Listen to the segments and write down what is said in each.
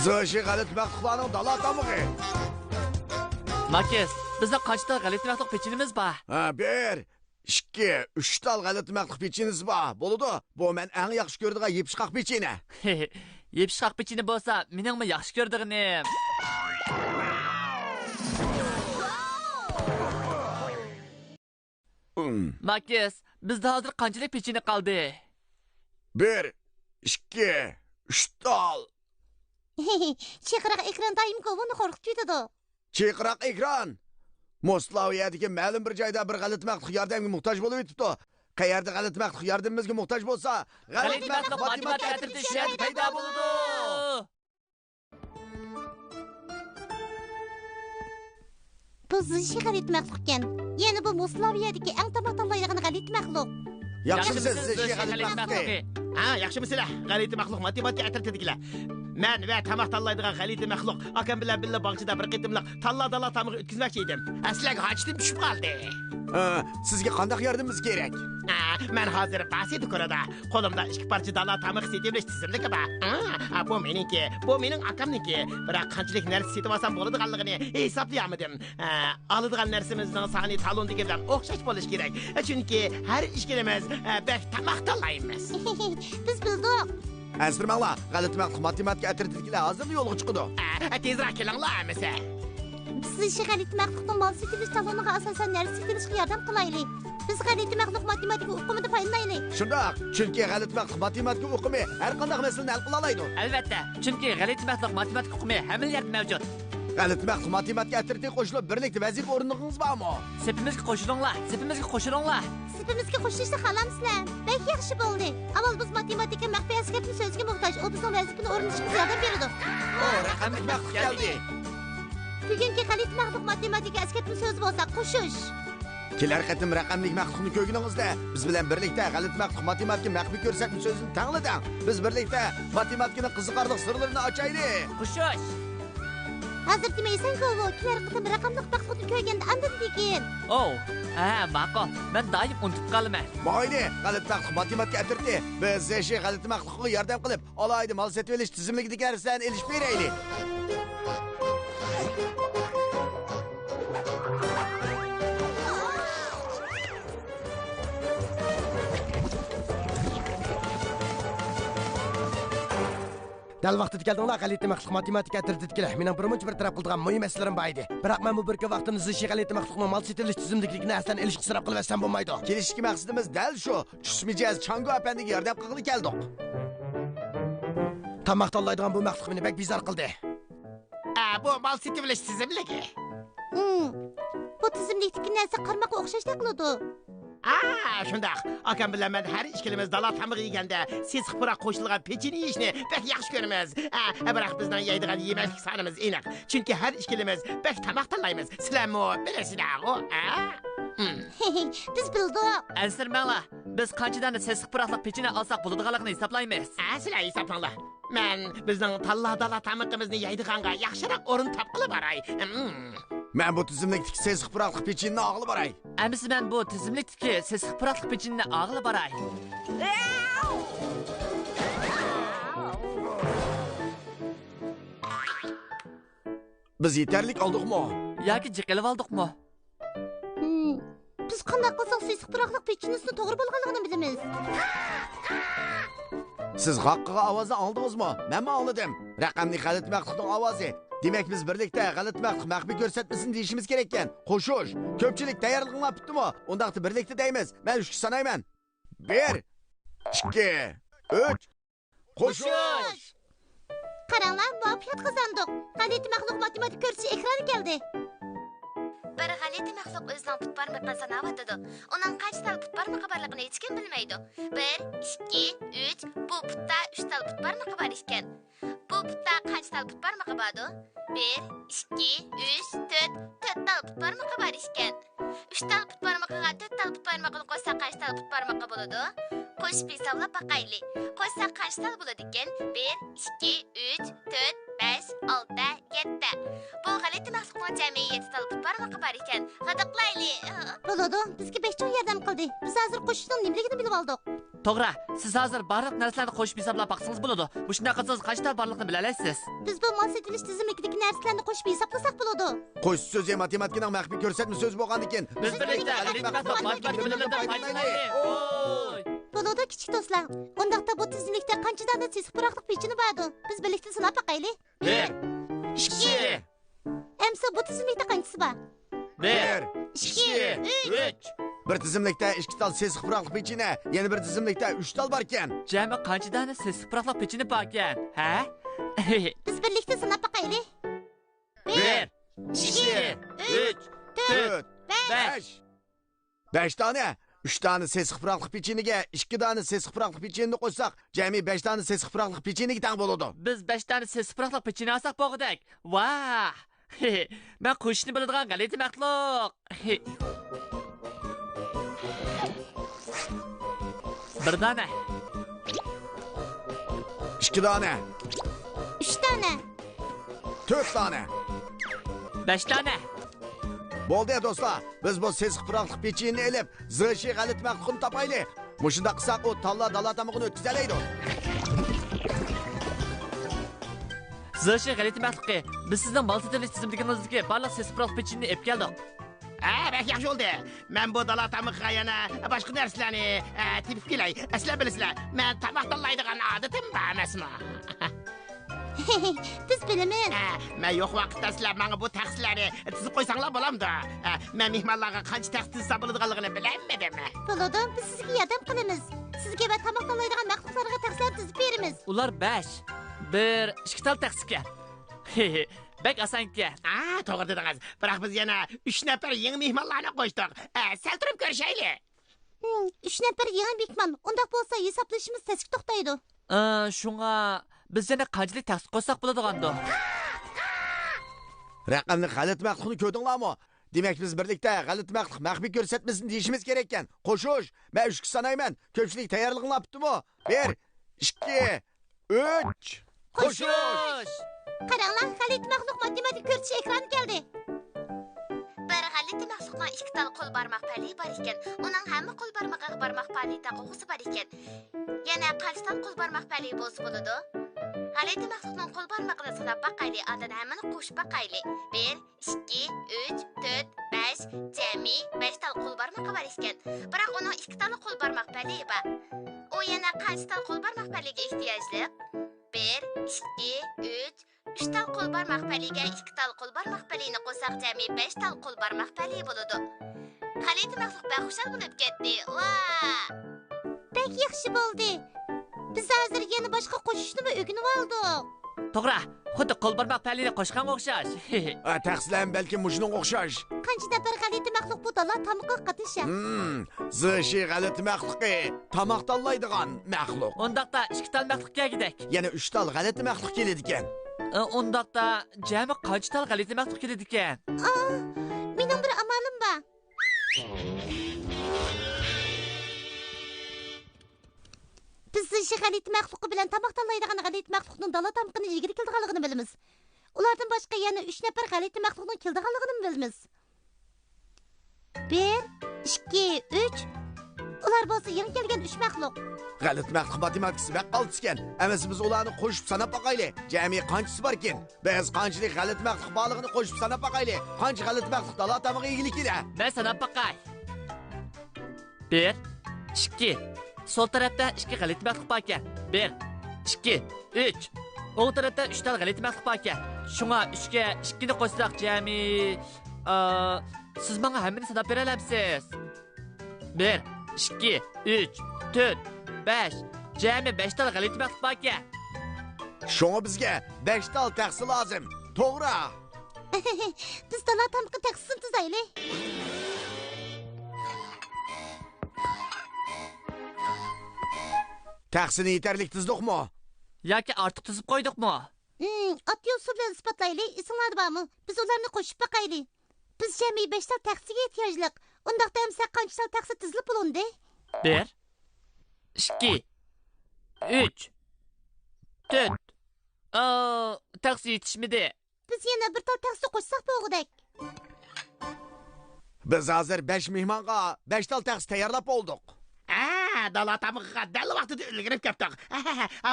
Zışı galet məxluqlarının dala tamığı. Makis, bizde kaçta galet məxluq peçinimiz var? Ha, 1, 2, 3 dal galet məxluq peçiniz var. Boludu. Bu mən ən yaxşı gördüğüm yepişqaq peçini. Yepişqaq peçini bolsa, meningmi yaxshi ko'rdig'inim. Makis, bizda hozir qanchalik pechini qoldi? 1, 2, 3 dal. Çiqiraq ekran daim kovunu qorqitib yetadi. Çiqiraq ekran. Moslaviyadagi ma'lum bir joyda bir galet məxluq yordamga muhtoj bo'lib yetibdi. Qayerda galet məxluq yordamimizga muhtoj bo'lsa, galet məxluq matematik atirtishlar paydo bo'ladi. Bu zışı galet məxluqkan. Yani bu Moslaviyadagi eng tamatallaydigan galet məxluq. Yaxshimisiz, zışı galet məxluqi? Ha, yaxshimisizlar? Galet məxluq matematik atirtadilar. Men ve tamaq tallaydigan galet məxluq akam bilan billa bog'chida bir qitimliq talla-dala tamıq o'tkazmoqchi edim. Aslaga hojtim tushib qoldi. Sizga qanday yordamimiz kerak? Men hozir basit ko'rada qo'limda 2 parcha dala tamıq setimlish tizimligi bor. Bu meniki, bu mening akamniki. Biroq qanchalik narsa setib olsam bo'ladiganligini hisoblayolmadim. Oladigan narsamizning soni talondiga bilan o'xshash bo'lish kerak. Chunki har ishkilimiz bek tamaq tallaymiz. Biz bildik. Əsirmanglar, galet məxluq matematik atirtadilar hozir yo'lga chiqdi. Tezroq kelinglar amisa. Biz zışı galet məxluqdan mal setilish taloniga asosan narsa setilishga yordam qilaylik. Biz galet məxluq matematik uqumida foydalanaylik. Shundoq, chunki galet məxluq matematik uqumi har qanday masalani hal qila oladi. Albatta, chunki galet məxluq matematik uqumi hamma yerda mavjud. Galet məxluq matematik atirtadiga qo'shilib birlikda vazifa o'rningiz bormi? Sepimizga qo'shilinglar, sepimizga qo'shilinglar. Sepimizga qo'shilishni xohlamsizlar? Bek yaxshi bo'ldi. Avval biz matematika maxfiy askatni so'zga muhtoj. O bizning vazifani o'rnatishimizga yordam beradi. Raqamli məxluq keldi. Bugungi galet məxluq matematika askatni so'zi bo'lsa qo'shish. Kelar qatim raqamli məxluqni ko'rganingizda biz bilan birlikda galet məxluq matematika maxfiy ko'rsatma so'zini tanladik. Biz birlikda matematikaning qiziqarli sirlarini ochaylik. Qo'shish. Hozir demaysan-ku, kelar qatim raqamli məxluqni ko'rganda andin degan. Ma'qul. Men doim unutib qolaman. Mayli, galet məxluq matematika atirti. Biz zəşi galet məxluqqa yordam qilib, alaydi mal setib olish tizimligiga qarsan elish beraylik. Dal vaqtida keldinglar, galet məxluq matematika atirtadilar. Mening bir taraf qildigan muhim masalalarim bor edi. Biroq men bu bir vaqtni zışı galet məxluqning mal setilish tizimligiga aslan elish qisrab qilmasam bo'lmaydi. Kelishki maqsadimiz dal shu. Tushmijaz Chango apandiga yordam qilg'ili keldik. Tamaq tallaydigan bu məxluq meni bek bizar qildi. Bu mal setimlish tizimligi. Bu tizimlikdagi narsa qarmoqqa o'xshashda qiladi. Shundoq. Akam bilan men har ishkilimiz dala tamıq yeganda sesiq pura qo'shilgan pechini yeyishni bek yaxshi ko'ramiz. Biroq bizning yeydigan yemaklik sonimiz aniq. Chunki har ishkilimiz bek tamaq tanlaymiz. Sizlarmi bilasizlar-ku? Biz bildik. Ansirmanglar. Biz qanchadan sesiq puraqliq pechini olsak bo'ladiganligini hisoblaymiz. Sizlar hisoblanglar. Men bizning talla-dala tamıqimizni yeydiganga yaxshiroq o'rin topqilib boray. Men bu tizimlikdagi sesiq puraqliq pechinni og'li boray. Amisi men bu tizimlikdagi sesiq puraqliq pechinni og'li boray. Biz yetarlik oldikmi? Yoki jiqilib oldikmi? Biz qanday qilsak sesiq puraqliq pechinisini to'g'ri bo'lganligini bilamiz. Siz haqqıga ovozni oldingizmi? Men anladim. Raqamli galet məxluqning ovozi. Demek biz birlikte galet məxluq maxfiy ko'rsatmasini deyishimiz kerak ekan. Qo'shish. Ko'pchilik tayyorlig'inglar bitdimi? Undaqda birlikda deymiz. Men 3 sanayman. 1, 2, 3. Qo'shish. Qaranglar, muvaffaqiyat qozondik. Galet məxluq matematik ko'rsatish ekrani keldi. Bir galet məxluq o'zining put barmoqini sanayotdi. Uning qancha tal put barmoqi borligini hech kim bilmaydi. 1, 2, 3. Bu putda 3 tal put barmoqi bor ekan. Bu putta qancha tal put barmoqi bordi? 1, 2, 3, 4 tal put barmoqi bor ekan. 3 tal put barmoqiga 4 tal put barmoqini qo'shsa qancha tal put barmoqi bo'ladi? Qo'shib hisoblab boqaylik. Qo'shsa qancha tal bo'ladi ekan? 1, 2, 3, 4, 5, 6, 7. Bu galet məxluqning jami 7 tal put barmoqi bor ekan. Qadaqlaylik. Bo'ladi, bizga 5 joy yordam qildi. Biz hozir qo'shishning nimaligini bilib oldik. To'g'ri, siz hozir barliq narsalarni qo'shib hisoblab baqsangiz bo'ladi. Bu shunday qilsangiz qancha barliqni bila olasiz? Biz bu mal setilish tizimidagi narsalarni qo'shib hisoblasak bo'ladi. Qo'sh so'z matematikaning maxfiy ko'rsatma so'zi bo'lgan ekan. Biz birlikda matematika bilimida foydalanaylik. Oy! Bo'ladi kichik do'stlar. Undaqda bu tizimlikda qancha dona sesiq puroqliq pechini bordi? Biz birlikda sanab boqaylik. 1 2 Emsa bu tizimlikda qanchasi bor? 1 2 3 Bir tizimlikda 2 tal sesiq puroqliq pechine, yana bir tizimlikda 3 tal bor ekan. Jami qancha dona sesiq puroqliq pechini bor ekan? Ha? Biz birlikda sanab boqaylik. 1 2 3 4 5 5 tane. 3 tane sesiq puroqliq pechiniga 2 tane sesiq puroqliq pechinni qo'shsak, jami 5 tane sesiq puroqliq pechiniga teng bo'ladi. Biz 5 dona sesiq puroqliq pechini olsak bo'g'dak. Vah! Men qo'shni biladigan g'alati maxluq. Bir dona, 2 tane, 3 tane. 4 tane. 5 dona. Bo'ldi ya do'stlar, biz bu sesiq puroqliq pechinni elib, zg'ishi g'alati maxluqni topaylik. Mushunda qilsak, u talla dala tamog'ini o'tkazalaydi. Zırşı g'alati maxluqi. Biz sizning mal setilish tizimligingizdagi barliq sesiq puroqliq pechini olib keldik. Bak yaxshi bo'ldi. Men bu dala tamoqqa yana boshqa narsalarni tepib kelay. Aslan bilasizlar, men tamoq tanlaydigan odatim bor emasmi? Biz bilamiz. Men yo'q vaqtda sizlar menga bu taxslarni tizib qo'ysanglar bo'lamdi. Men mehmonlarga qancha tax tizsa bo'ladiganligini bilmadim. Bo'ladi, biz sizga yordam qilamiz. Sizga va tamoq tanlaydigan maxluqlarga taxslar tizib beramiz. Ular 5. 1 2 tal taxsiga. Bek asanki. To'g'ri dedingiz. Biroq biz yana 3 nafar yangi mehmonlarni qo'shdik. Sal turib ko'rishaylik. 3 nafar yangi mehmon. Undaq bo'lsa hisoblashimiz tezlik to'xtaydi. Shunga biz yana qanchalik taxsi qo'ysak bo'ladigandi? Raqamni g'alati maxluqni ko'rdinglarmi? Demak biz birlikda g'alati maxluq maxfiy ko'rsatmasini deyishimiz kerak ekan. Qo'shish, men 3 sanayman. Ko'pchilik tayyorlig'ini olibdimi? 1 2 3 Qo'shish! Qaranglar, g'alati maxluq matematik ko'rsatish ekrani keldi. Bir g'alati maxluqning 2 tal qo'l barmoq pali bor ekan. Uning hamma qo'l barmog'iga barmoq pali taqo'si bor ekan. Yana qancha qo'l barmoq pali bo'lsa bo'ladi? G'alati maxluqning qo'l barmog'ini sanab boqaylik, oldin hammani qo'shib boqaylik. 1 2 3 4 5 jami 5 tal qo'l barmoqi bor ekan. Biroq uning 2 tal qo'l barmoq pali bor. U yana qancha tal qo'l barmoq paliga ehtiyojli? 1 2 3 3 tal qo'l barmoq paliga 2 tal qo'l barmoq palini qo'shsak jami 5 tal qo'l barmoq pali bo'ladi. G'alati maxluq baxushal bo'lib ketdi. Va! Bek yaxshi bo'ldi. Biz hozir yana boshqa qo'shishni o'rganib oldik. To'g'ri, xuddi qo'l barmoq palini qo'shganga o'xshash. Taxsilan balki mushuning o'xshash. Qancha nafar g'alati maxluq bu dala tamoqqa qatnashadi? Zg'ishi g'alati maxluqi, tamoq tanlaydigan maxluq. Undaqda 2 tal maxluq kelgidek. Yana 3 tal g'alati maxluq keladi ekan. Undaqda jami qancha tal g'alati maxluq keladi ekan? Mening bir amalim bor. Biz zg'ishi g'alati maxluqi bilan tamoq tanlaydigan g'alati maxluqning dala tamoqini yigirib kelganligini bilamiz. Ulardan boshqa yana 3 nafar g'alati maxluqning kelganligini bilamiz. 1 2 3 Ular bo'lsa yangi kelgan 3 maxluq. G'alati maxluq matematikasi va qaltiskan. Emas biz ularni qo'shib sanab boqaylik. Jami qanchasi bor ekan? Biz qanchalik g'alati maxluq borligini qo'shib sanab boqaylik. Qancha g'alati maxluq dala tamog'iga egalik edi? Men sanab boqay. 1 2 Sol tarafda 2 g'alati maxluq bor ekan. 1 2 3 O'ng tarafda 3 tal g'alati maxluq bor ekan. Shunga 3 ga 2 ni qo'shsak jami siz menga hammani sanab bera olamsiz? 1 2 3 4 5 jami 5 tal g'alati maxluq bor ekan. Shunga bizga 5 tal taxsi lozim. To'g'ri. Biz dala tamoqqa taqsim tuzaylik. Taxsini yetarlik tuzdukmi? Yoki ortiq tuzib qo'ydikmi? Atyo su bilan isbotlaylik. Esinglarda bormi? Biz ularni qo'shib boqaylik. Biz jami 5 tal taksiga ehtiyojliq. Undaqda ham qancha tal taksi tizilib bo'lindi? 1 2 3 4 taksi yetishmidi. Biz yana bir tal taksi qo'shsak bo'lg'udak. Biz hozir 5 mehmonga 5 tal taksi tayyorlab oldik. dala tamıqqa dal vaqtida ulgirib ketdik.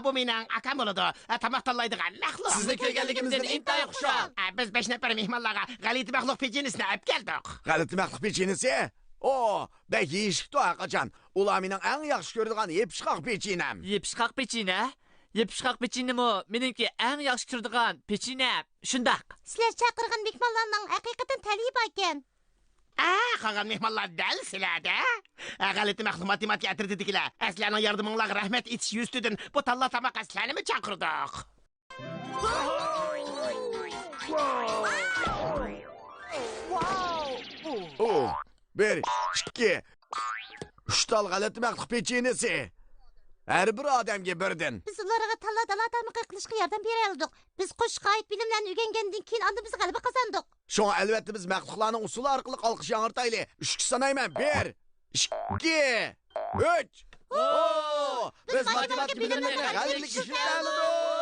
Bu mening akam bo'ladi. Tamoq tanlaydigan maxluq. Sizni ko'rganligimizdan intayin xushal. Biz 5 nafar mehmonlarga g'alati maxluq pechenisini olib keldik. G'alati maxluq pechenisi? O, bək yeyişikdi o qaçan. Ular mening eng yaxshi ko'radigan yepishqoq pechenam. Yepishqoq pechina? Yepishqoq pechinimi meningki eng yaxshi ko'radigan pechina. Shundaq. Sizlar chaqirgan mehmonlarning haqiqatan tali bor ekan. Qolgan mehmonlar dal sizlarda. G'alati maxluq matematika atritidikilar. Aslarning yordaminglarga rahmat etish yuzidan bu talla tamoq aslarni chaqirdik. O, bir, ikki, uch tal g'alati maxluq pechenisi. Her bir odamga birden. Biz ularga talla tamıqı qilishga yordam bera oldik. Biz qo'shiqqa oid bilimlarni o'rgangandan keyin anda biz g'alaba qozondik. Şoň albatta biz maxluqlarning usuli orqali alqış yangırtaylı. 3 sanayman. 1, 2, 3. Oo! Biz matematik bilimlariga g'alabalik ishlaymiz.